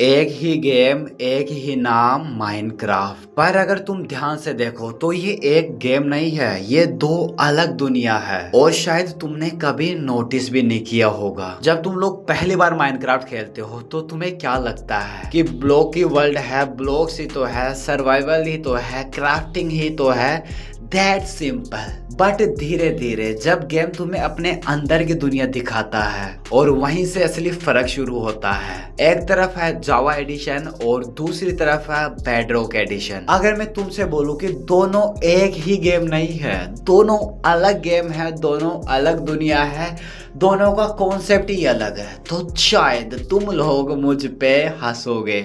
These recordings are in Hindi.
एक ही गेम, एक ही नाम, माइनक्राफ्ट। पर अगर तुम ध्यान से देखो तो ये एक गेम नहीं है, ये दो अलग दुनिया है। और शायद तुमने कभी नोटिस भी नहीं किया होगा। जब तुम लोग पहली बार माइनक्राफ्ट खेलते हो तो तुम्हें क्या लगता है कि ब्लॉक की वर्ल्ड है, ब्लॉक्स ही तो है, सर्वाइवल ही तो है, क्राफ्टिंग ही तो है, दैट सिंपल। बट धीरे धीरे जब गेम तुम्हें अपने अंदर की दुनिया दिखाता है और वहीं से असली फर्क शुरू होता है। एक तरफ है जावा एडिशन और दूसरी तरफ है बेडरॉक एडिशन। अगर मैं तुमसे बोलूं कि दोनों एक ही गेम नहीं है, दोनों अलग गेम है, दोनों अलग दुनिया है, दोनों का कॉन्सेप्ट ही अलग है, तो शायद तुम लोग मुझ पे हंसोगे।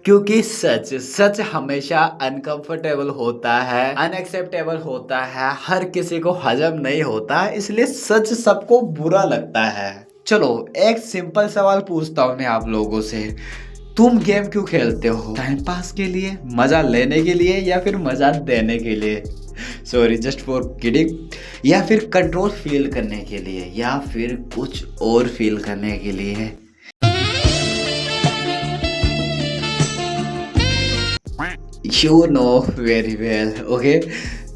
क्योंकि सच सच हमेशा अनकंफर्टेबल होता है, अनएक्सेप्टेबल होता है, हर किसी को हजम नहीं होता, इसलिए सच सबको बुरा लगता है। चलो एक सिंपल सवाल पूछता हूँ मैं आप लोगों से, तुम गेम क्यों खेलते हो? टाइम पास के लिए, मजा लेने के लिए, या फिर मजा देने के लिए? Sorry, just for kidding. या फिर कंट्रोल फील करने के लिए, या फिर कुछ और फील करने के लिए? You know very well, okay.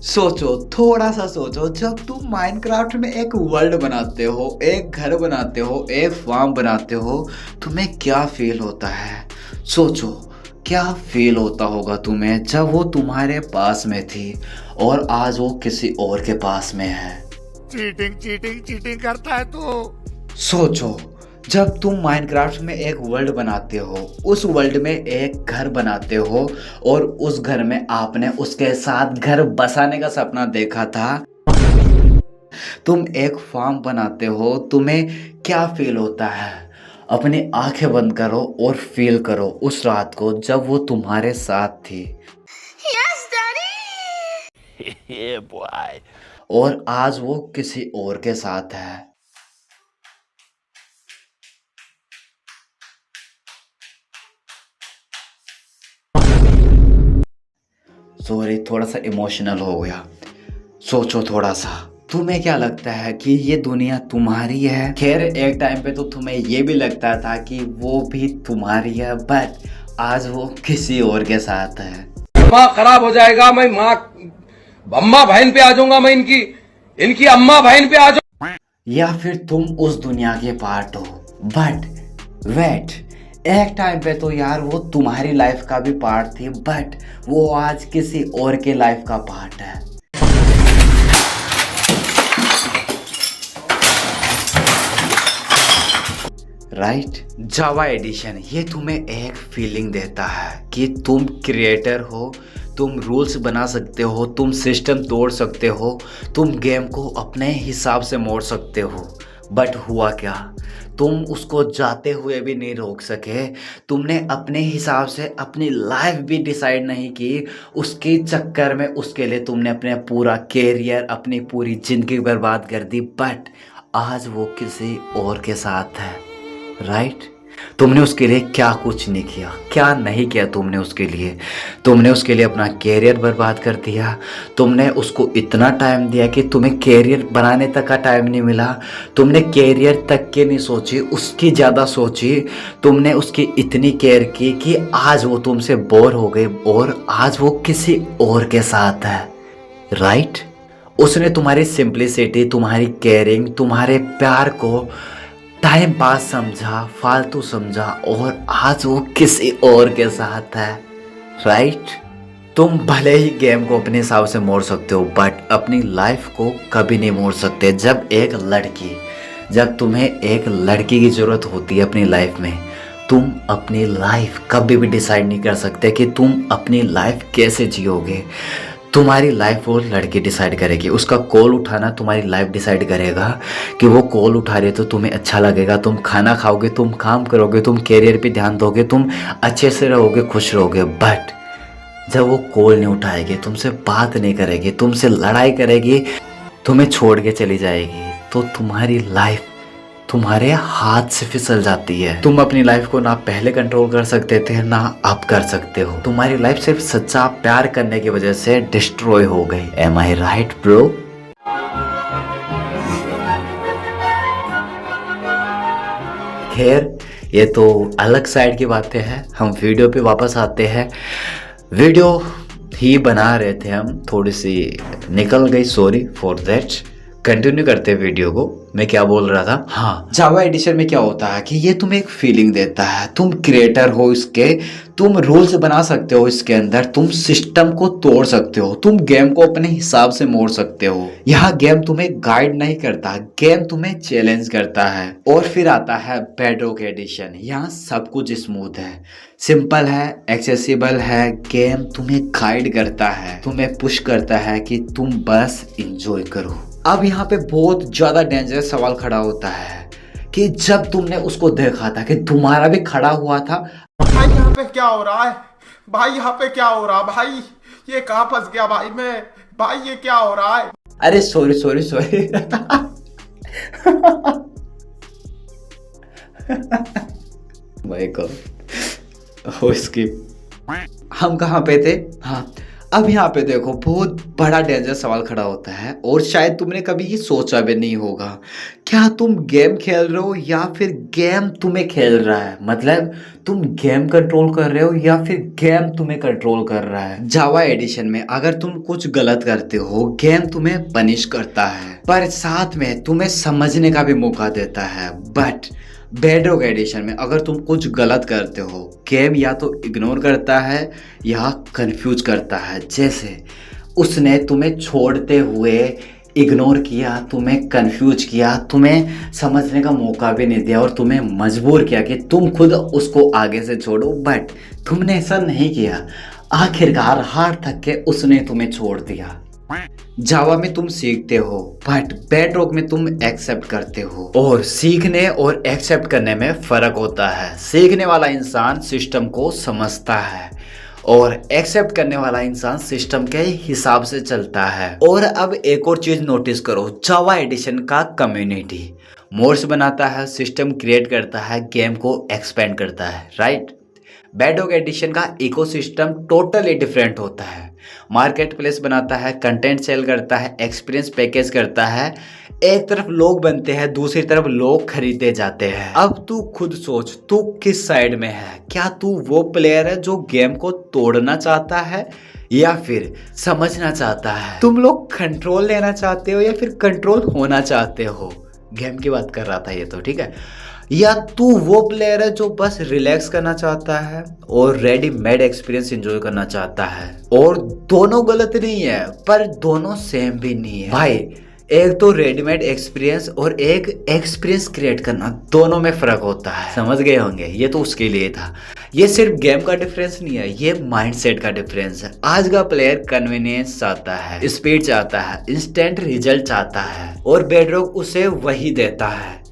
सोचो, थोड़ा सा सोचो, जब तुम माइनक्राफ्ट में एक वर्ल्ड बनाते हो, एक घर बनाते हो, एक फार्म बनाते हो, तुम्हें क्या फील होता है? सोचो क्या फील होता होगा तुम्हें जब वो तुम्हारे पास में थी और आज वो किसी और के पास में है। चीटिंग चीटिंग चीटिंग करता है तू। सोचो जब तुम माइनक्राफ्ट में एक वर्ल्ड बनाते हो, उस वर्ल्ड में एक घर बनाते हो और उस घर में आपने उसके साथ घर बसाने का सपना देखा था। तुम एक फार्म बनाते हो, तुम्हें क्या फील होता है? अपनी आंखें बंद करो और फील करो उस रात को जब वो तुम्हारे साथ थी। Yes, Daddy! Yeah, boy. और आज वो किसी और के साथ है। सॉरी, थोड़ा सा इमोशनल हो गया। सोचो थोड़ा सा, तुम्हें क्या लगता है कि ये दुनिया तुम्हारी है? खैर एक टाइम पे तो तुम्हें ये भी लगता था कि वो भी तुम्हारी है, बट आज वो किसी और के साथ है। दिमाग खराब हो जाएगा। मैं माँ अम्मा बहन पे आ जाऊंगा, मैं इनकी अम्मा बहन पे आ जाऊंगा। या फिर तुम उस दुनिया के पार्ट हो, बट वेट, एक टाइम पे तो यार वो तुम्हारी लाइफ का भी पार्ट थी, बट वो आज किसी और के लाइफ का पार्ट है। राइट, जावा एडिशन ये तुम्हें एक फीलिंग देता है कि तुम क्रिएटर हो, तुम रूल्स बना सकते हो, तुम सिस्टम तोड़ सकते हो, तुम गेम को अपने हिसाब से मोड़ सकते हो। बट हुआ क्या, तुम उसको जाते हुए भी नहीं रोक सके। तुमने अपने हिसाब से अपनी लाइफ भी डिसाइड नहीं की, उसके चक्कर में उसके लिए तुमने अपने पूरा कैरियर, अपनी पूरी ज़िंदगी बर्बाद कर दी। बट आज वो किसी और के साथ है। राइट, तुमने उसके लिए क्या कुछ नहीं किया, क्या नहीं किया तुमने उसके लिए? तुमने उसके लिए अपना कैरियर बर्बाद कर दिया। तुमने उसको इतना टाइम दिया कि तुम्हें कैरियर बनाने तक का टाइम नहीं मिला। तुमने कैरियर तक के नहीं सोची, उसकी ज़्यादा सोची। तुमने उसकी इतनी केयर की कि आज वो तुमसे बोर हो गई और आज वो किसी और के साथ है। राइट, उसने तुम्हारी सिंप्लिसिटी, तुम्हारी केयरिंग, तुम्हारे प्यार को टाइम पास समझा, फालतू समझा, और आज वो किसी और के साथ है। राइट, तुम भले ही गेम को अपने हिसाब से मोड़ सकते हो, बट अपनी लाइफ को कभी नहीं मोड़ सकते। जब तुम्हें एक लड़की की ज़रूरत होती है अपनी लाइफ में, तुम अपनी लाइफ कभी भी डिसाइड नहीं कर सकते कि तुम अपनी लाइफ कैसे जियोगे। तुम्हारी लाइफ वो लड़की डिसाइड करेगी। उसका कॉल उठाना तुम्हारी लाइफ डिसाइड करेगा कि वो कॉल उठा रही है तो तुम्हें अच्छा लगेगा, तुम खाना खाओगे, तुम काम करोगे, तुम कैरियर पे ध्यान दोगे, तुम अच्छे से रहोगे, खुश रहोगे। बट जब वो कॉल नहीं उठाएगी, तुमसे बात नहीं करेगी, तुमसे लड़ाई करेगी, तुम्हें छोड़ के चली जाएगी, तो तुम्हारी लाइफ तुम्हारे हाथ से फिसल जाती है। तुम अपनी लाइफ को ना पहले कंट्रोल कर सकते थे, ना अब कर सकते हो। तुम्हारी लाइफ सिर्फ सच्चा प्यार करने की वजह से डिस्ट्रॉय हो गई। एम आई राइट ब्रो? खैर ये तो अलग साइड की बातें हैं। हम वीडियो पे वापस आते हैं। वीडियो ही बना रहे थे हम, थोड़ी सी निकल गई, सॉरी फॉर दैट। कंटिन्यू करते हैं वीडियो को। मैं क्या बोल रहा था, हाँ, जावा एडिशन में क्या होता है कि ये तुम्हें एक फीलिंग देता है। तुम क्रिएटर हो इसके, तुम रूल्स बना सकते हो इसके अंदर, तुम सिस्टम को तोड़ सकते हो, तुम गेम को अपने हिसाब से मोड़ सकते हो। यहाँ गेम तुम्हें गाइड नहीं करता, गेम तुम्हें चैलेंज करता है। और फिर आता है बेडरॉक एडिशन। यहाँ सब कुछ स्मूथ है, सिंपल है, एक्सेसिबल है। गेम तुम्हें गाइड करता है, तुम्हें पुश करता है कि तुम बस इंजॉय करो। अब यहाँ पे बहुत ज्यादा डेंजरस सवाल खड़ा होता है कि जब तुमने उसको देखा था कि तुम्हारा भी खड़ा हुआ था। भाई यहाँ पे क्या हो रहा है? भाई यहाँ पे क्या हो रहा है? भाई ये कहाँ फंस गया भाई मैं? भाई ये क्या हो रहा है? अरे सॉरी सॉरी सॉरी भाई को हो इसकी। हम कहाँ पे थे? हाँ, अब यहाँ पे देखो बहुत बड़ा डेंजर सवाल खड़ा होता है और शायद तुमने कभी ये सोचा भी नहीं होगा। क्या तुम गेम खेल रहे हो या फिर गेम तुम्हें खेल रहा है? मतलब तुम गेम कंट्रोल कर रहे हो या फिर गेम तुम्हें कंट्रोल कर रहा है? जावा एडिशन में अगर तुम कुछ गलत करते हो, गेम तुम्हें पनिश करता है, पर साथ में तुम्हें समझने का भी मौका देता है। बट बेडरॉक एडिशन में अगर तुम कुछ गलत करते हो, गेम या तो इग्नोर करता है या कंफ्यूज करता है। जैसे उसने तुम्हें छोड़ते हुए इग्नोर किया, तुम्हें कंफ्यूज किया, तुम्हें समझने का मौका भी नहीं दिया और तुम्हें मजबूर किया कि तुम खुद उसको आगे से छोड़ो। बट तुमने ऐसा नहीं किया, आखिरकार हार थक के उसने तुम्हें छोड़ दिया। जावा में तुम सीखते हो बट बेडरॉक में तुम एक्सेप्ट करते हो। और सीखने और एक्सेप्ट करने में फर्क होता है। सीखने वाला इंसान सिस्टम को समझता है और एक्सेप्ट करने वाला इंसान सिस्टम के हिसाब से चलता है। और अब एक और चीज नोटिस करो, जावा एडिशन का कम्युनिटी मोड्स बनाता है, सिस्टम क्रिएट करता है, गेम को एक्सपेंड करता है, राइट? बेडरॉक एडिशन का इकोसिस्टम टोटली डिफरेंट होता है। मार्केट प्लेस बनाता है, कंटेंट सेल करता है, एक्सपीरियंस पैकेज करता है। एक तरफ लोग बनते हैं, दूसरी तरफ लोग खरीदे जाते हैं। अब तू खुद सोच, तू किस साइड में है? क्या तू वो प्लेयर है जो गेम को तोड़ना चाहता है या फिर समझना चाहता है? तुम लोग कंट्रोल लेना चाहते हो या फिर कंट्रोल होना चाहते हो? गेम की बात कर रहा था ये तो, ठीक है। या तू वो प्लेयर है जो बस रिलैक्स करना चाहता है और रेडीमेड एक्सपीरियंस एंजॉय करना चाहता है? और दोनों गलत नहीं है पर दोनों सेम भी नहीं है भाई। एक तो रेडीमेड एक्सपीरियंस और एक एक्सपीरियंस क्रिएट करना, दोनों में फर्क होता है। समझ गए होंगे, ये तो उसके लिए था। ये सिर्फ गेम का डिफरेंस नहीं है, ये माइंडसेट का डिफरेंस है। आज का प्लेयर कन्वीनियंस चाहता है, स्पीड चाहता है, इंस्टेंट रिजल्ट चाहता है और बेडरॉक उसे वही देता है।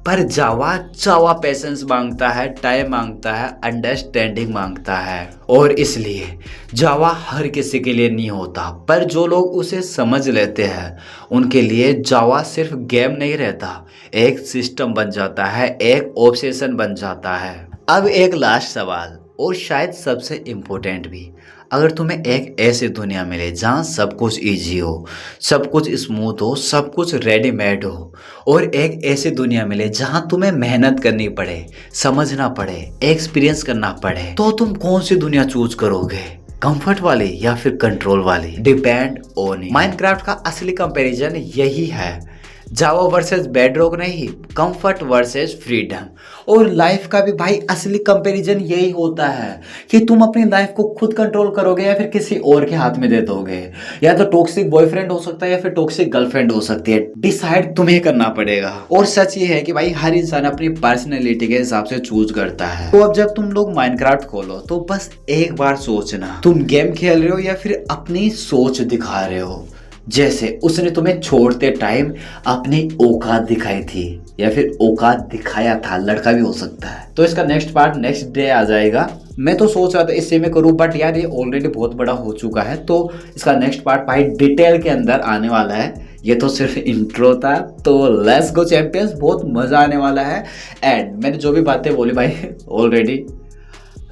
पर जावा पेशेंस मांगता है, टाइम मांगता है, अंडरस्टैंडिंग मांगता है। और इसलिए जावा हर किसी के लिए नहीं होता, पर जो लोग उसे समझ लेते हैं उनके लिए जावा सिर्फ गेम नहीं रहता, एक सिस्टम बन जाता है, एक ऑब्सेशन बन जाता है। अब एक लास्ट सवाल और शायद सबसे इम्पोर्टेंट भी। अगर तुम्हें एक ऐसी दुनिया मिले जहाँ सब कुछ इजी हो, सब कुछ स्मूथ हो, सब कुछ रेडीमेड हो, और एक ऐसी दुनिया मिले जहाँ तुम्हें मेहनत करनी पड़े, समझना पड़े, एक्सपीरियंस करना पड़े, तो तुम कौन सी दुनिया चूज करोगे? कंफर्ट वाली या फिर कंट्रोल वाली? Depend on you. माइनक्राफ्ट का असली कंपैरिजन यही है, जावा वर्सेस बेडरॉक नहीं, कंफर्ट वर्सेस फ्रीडम। और लाइफ का भी भाई असली कंपैरिजन यही होता है कि तुम अपनी लाइफ को खुद कंट्रोल करोगे या फिर किसी और के हाथ में दे दोगे। या तो टॉक्सिक बॉयफ्रेंड हो सकता है या फिर टॉक्सिक गर्लफ्रेंड हो सकती है, डिसाइड तुम्हें करना पड़ेगा। और सच ये है कि भाई हर इंसान अपनी पर्सनैलिटी के हिसाब से चूज करता है। तो अब जब तुम लोग माइनक्राफ्ट खोलो तो बस एक बार सोचना, तुम गेम खेल रहे हो या फिर अपनी सोच दिखा रहे हो। जैसे उसने तुम्हें छोड़ते टाइम अपनी औकात दिखाई थी या फिर औकात दिखाया था, लड़का भी हो सकता है। तो इसका नेक्स्ट पार्ट नेक्स्ट डे आ जाएगा। मैं तो सोच रहा था इससे मैं करूँ, बट यार ये ऑलरेडी बहुत बड़ा हो चुका है, तो इसका नेक्स्ट पार्ट भाई डिटेल के अंदर आने वाला है। ये तो सिर्फ इंट्रो था, तो लेट्स गो चैंपियंस, बहुत मजा आने वाला है। एंड मैंने जो भी बातें बोली भाई ऑलरेडी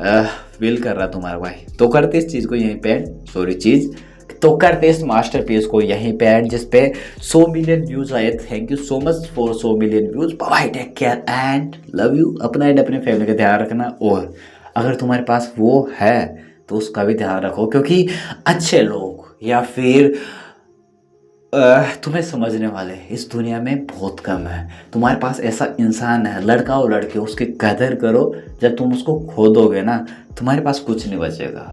फील कर रहा तुम्हारा भाई, तो करते इस चीज को यहीं पे, सॉरी चीज तो करते इस मास्टरपीस को यहीं पे एंड, जिस पे 100 मिलियन व्यूज आए। Thank you so much for 100 million views. Bye, take care and love you. अपना एंड अपनी फैमिली का ध्यान रखना, और अगर तुम्हारे पास वो है तो उसका भी ध्यान रखो, क्योंकि अच्छे लोग या फिर तुम्हें समझने वाले इस दुनिया में बहुत कम है। तुम्हारे पास ऐसा इंसान है, लड़का हो लड़के, उसकी कदर करो। जब तुम उसको खो दोगे ना, तुम्हारे पास कुछ नहीं बचेगा।